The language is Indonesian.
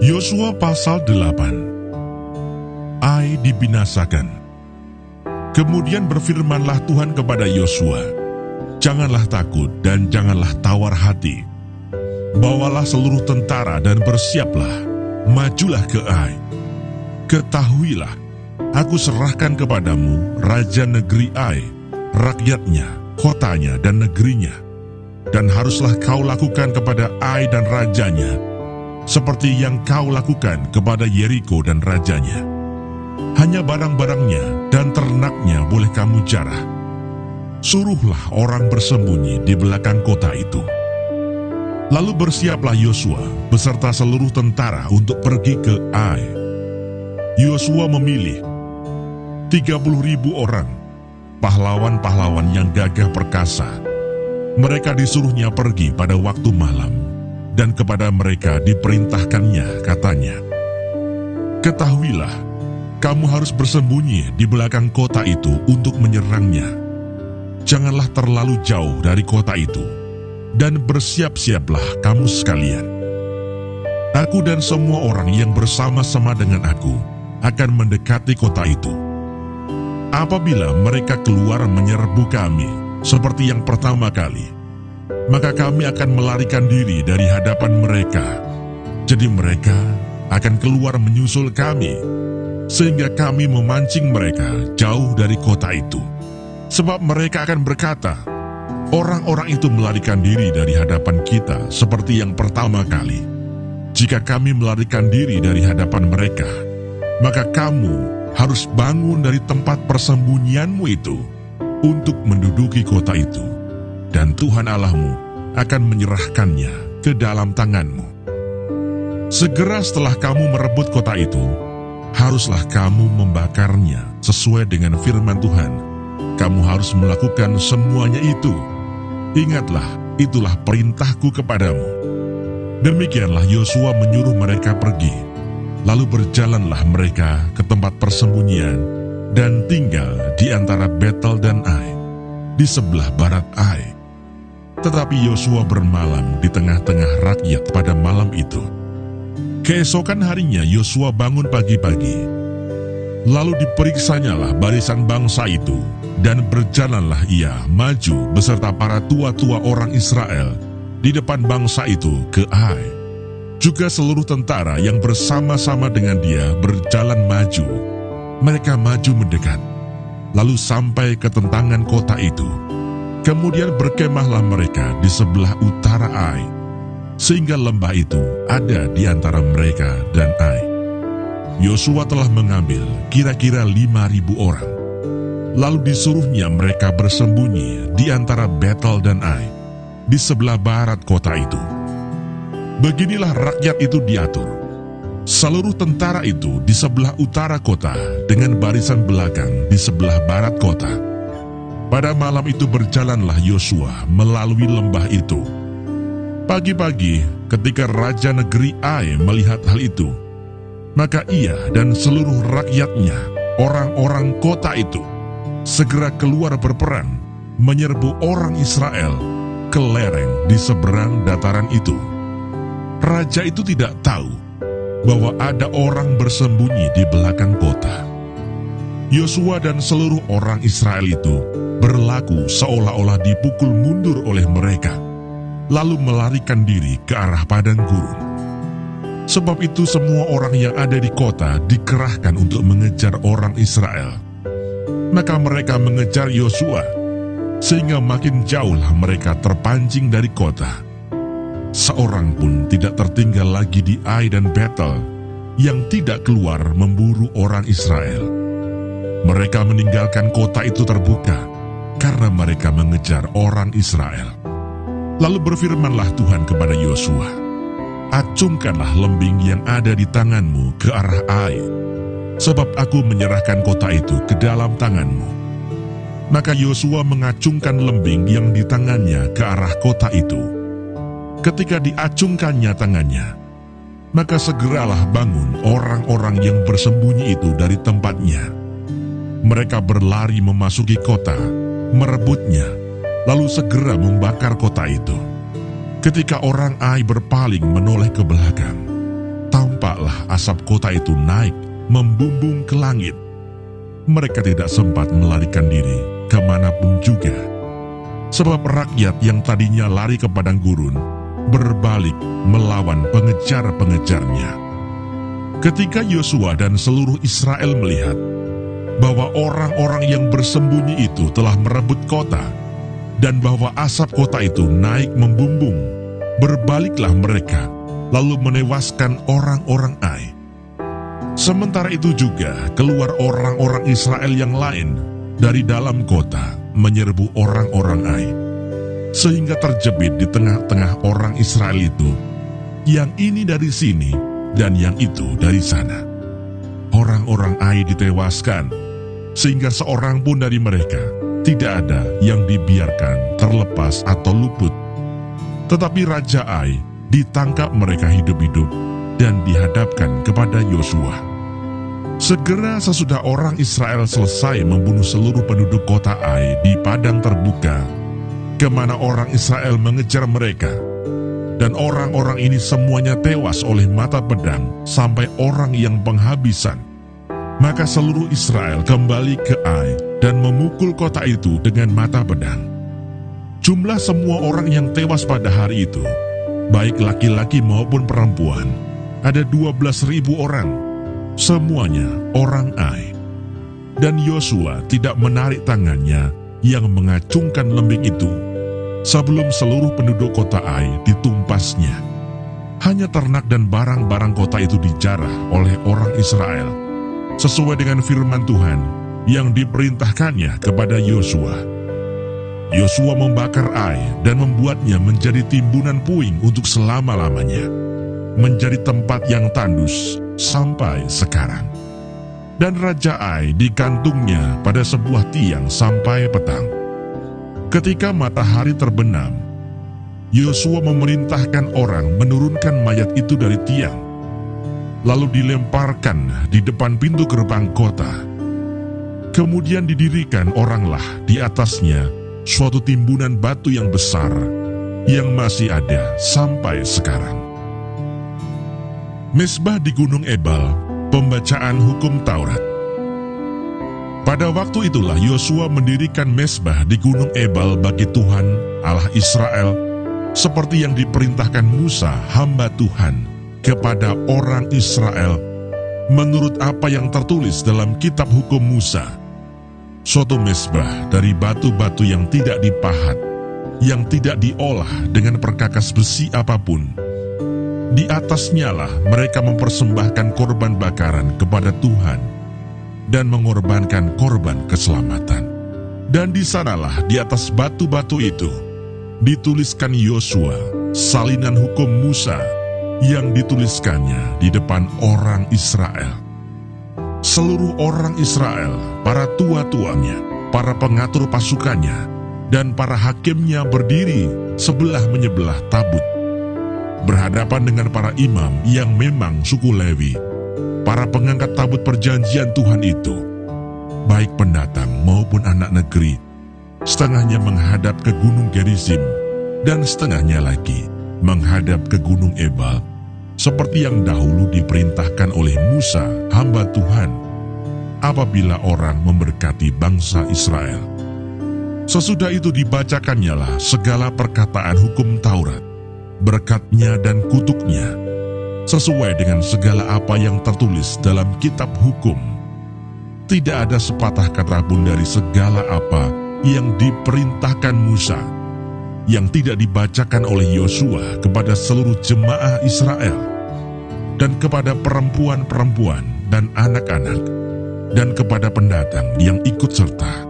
Yosua pasal 8. Ai dibinasakan. Kemudian berfirmanlah Tuhan kepada Yosua, "Janganlah takut dan janganlah tawar hati. Bawalah seluruh tentara dan bersiaplah, majulah ke Ai. Ketahuilah, aku serahkan kepadamu raja negeri Ai, rakyatnya, kotanya dan negerinya. Dan haruslah kau lakukan kepada Ai dan rajanya seperti yang kau lakukan kepada Yeriko dan rajanya. Hanya barang-barangnya dan ternaknya boleh kamu jarah. Suruhlah orang bersembunyi di belakang kota itu." Lalu bersiaplah Yosua beserta seluruh tentara untuk pergi ke Ai. Yosua memilih 30.000 orang, pahlawan-pahlawan yang gagah perkasa. Mereka disuruhnya pergi pada waktu malam, dan kepada mereka diperintahkannya, katanya, "Ketahuilah, kamu harus bersembunyi di belakang kota itu untuk menyerangnya. Janganlah terlalu jauh dari kota itu, dan bersiap-siaplah kamu sekalian. Aku dan semua orang yang bersama-sama dengan aku akan mendekati kota itu. Apabila mereka keluar menyerbu kami seperti yang pertama kali, maka kami akan melarikan diri dari hadapan mereka. Jadi mereka akan keluar menyusul kami, sehingga kami memancing mereka jauh dari kota itu. Sebab mereka akan berkata, 'Orang-orang itu melarikan diri dari hadapan kita seperti yang pertama kali.' Jika kami melarikan diri dari hadapan mereka, maka kamu harus bangun dari tempat persembunyianmu itu untuk menduduki kota itu, dan Tuhan Allahmu akan menyerahkannya ke dalam tanganmu. Segera setelah kamu merebut kota itu, haruslah kamu membakarnya sesuai dengan firman Tuhan. Kamu harus melakukan semuanya itu. Ingatlah, itulah perintahku kepadamu." Demikianlah Yosua menyuruh mereka pergi. Lalu berjalanlah mereka ke tempat persembunyian dan tinggal di antara Betel dan Ai, di sebelah barat Ai. Tetapi Yosua bermalam di tengah-tengah rakyat pada malam itu. Keesokan harinya Yosua bangun pagi-pagi. Lalu diperiksanyalah barisan bangsa itu, dan berjalanlah ia maju beserta para tua-tua orang Israel di depan bangsa itu ke Ai. Juga seluruh tentara yang bersama-sama dengan dia berjalan maju. Mereka maju mendekat, lalu sampai ke tentangan kota itu. Kemudian berkemahlah mereka di sebelah utara Ai, sehingga lembah itu ada di antara mereka dan Ai. Yosua telah mengambil kira-kira 5.000 orang. Lalu disuruhnya mereka bersembunyi di antara Betel dan Ai, di sebelah barat kota itu. Beginilah rakyat itu diatur. Seluruh tentara itu di sebelah utara kota dengan barisan belakang di sebelah barat kota. Pada malam itu berjalanlah Yosua melalui lembah itu. Pagi-pagi ketika raja negeri Ai melihat hal itu, maka ia dan seluruh rakyatnya, orang-orang kota itu, segera keluar berperang, menyerbu orang Israel ke lereng di seberang dataran itu. Raja itu tidak tahu bahwa ada orang bersembunyi di belakang kota. Yosua dan seluruh orang Israel itu berlaku seolah-olah dipukul mundur oleh mereka, lalu melarikan diri ke arah padang gurun. Sebab itu semua orang yang ada di kota dikerahkan untuk mengejar orang Israel. Maka mereka mengejar Yosua, sehingga makin jauhlah mereka terpancing dari kota. Seorang pun tidak tertinggal lagi di Ai dan Betel yang tidak keluar memburu orang Israel. Mereka meninggalkan kota itu terbuka karena mereka mengejar orang Israel. Lalu berfirmanlah Tuhan kepada Yosua, "Acungkanlah lembing yang ada di tanganmu ke arah Ai, sebab aku menyerahkan kota itu ke dalam tanganmu." Maka Yosua mengacungkan lembing yang di tangannya ke arah kota itu. Ketika diacungkannya tangannya, maka segeralah bangun orang-orang yang bersembunyi itu dari tempatnya. Mereka berlari memasuki kota, merebutnya, lalu segera membakar kota itu. Ketika orang Ai berpaling menoleh ke belakang, tampaklah tidaklah asap kota itu naik membumbung ke langit, mereka tidak sempat melarikan diri kemanapun juga. Sebab rakyat yang tadinya lari ke padang gurun berbalik melawan pengejar-pengejarnya. Ketika Yosua dan seluruh Israel melihat bahwa orang-orang yang bersembunyi itu telah merebut kota dan bahwa asap kota itu naik membumbung, berbaliklah mereka lalu menewaskan orang-orang Ai. Sementara itu juga keluar orang-orang Israel yang lain dari dalam kota menyerbu orang-orang Ai, sehingga terjepit di tengah-tengah orang Israel itu, yang ini dari sini dan yang itu dari sana. Orang-orang Ai ditewaskan, sehingga seorang pun dari mereka tidak ada yang dibiarkan terlepas atau luput. Tetapi Raja Ai ditangkap mereka hidup-hidup dan dihadapkan kepada Yosua. Segera sesudah orang Israel selesai membunuh seluruh penduduk kota Ai di padang terbuka, kemana orang Israel mengejar mereka, dan orang-orang ini semuanya tewas oleh mata pedang sampai orang yang penghabisan, maka seluruh Israel kembali ke Ai dan memukul kota itu dengan mata pedang. Jumlah semua orang yang tewas pada hari itu, baik laki-laki maupun perempuan, ada 12.000 orang, semuanya orang Ai. Dan Yosua tidak menarik tangannya yang mengacungkan lembing itu sebelum seluruh penduduk kota Ai ditumpasnya. Hanya ternak dan barang-barang kota itu dijarah oleh orang Israel, sesuai dengan firman Tuhan yang diperintahkannya kepada Yosua. Yosua membakar Ai dan membuatnya menjadi timbunan puing untuk selama-lamanya, menjadi tempat yang tandus sampai sekarang. Dan Raja Ai digantungnya pada sebuah tiang sampai petang. Ketika matahari terbenam, Yosua memerintahkan orang menurunkan mayat itu dari tiang, lalu dilemparkan di depan pintu gerbang kota. Kemudian didirikan oranglah di atasnya suatu timbunan batu yang besar yang masih ada sampai sekarang. Mezbah di Gunung Ebal, pembacaan hukum Taurat. Pada waktu itulah Yosua mendirikan mezbah di Gunung Ebal bagi Tuhan Allah Israel, seperti yang diperintahkan Musa hamba Tuhan kepada orang Israel, menurut apa yang tertulis dalam kitab hukum Musa. Suatu mezbah dari batu-batu yang tidak dipahat, yang tidak diolah dengan perkakas besi apapun. Di atasnya lah mereka mempersembahkan korban bakaran kepada Tuhan dan mengorbankan korban keselamatan. Dan di sanalah di atas batu-batu itu dituliskan Yosua, salinan hukum Musa yang dituliskannya di depan orang Israel. Seluruh orang Israel, para tua-tuanya, para pengatur pasukannya, dan para hakimnya berdiri sebelah menyebelah tabut, berhadapan dengan para imam yang memang suku Lewi, para pengangkat tabut perjanjian Tuhan itu, baik pendatang maupun anak negeri. Setengahnya menghadap ke Gunung Gerizim, dan setengahnya lagi menghadap ke Gunung Ebal, seperti yang dahulu diperintahkan oleh Musa, hamba Tuhan, apabila orang memberkati bangsa Israel. Sesudah itu dibacakannya lah segala perkataan hukum Taurat, berkatnya dan kutuknya, sesuai dengan segala apa yang tertulis dalam kitab hukum. Tidak ada sepatah kata pun dari segala apa yang diperintahkan Musa yang tidak dibacakan oleh Yosua kepada seluruh jemaah Israel dan kepada perempuan-perempuan dan anak-anak dan kepada pendatang yang ikut serta.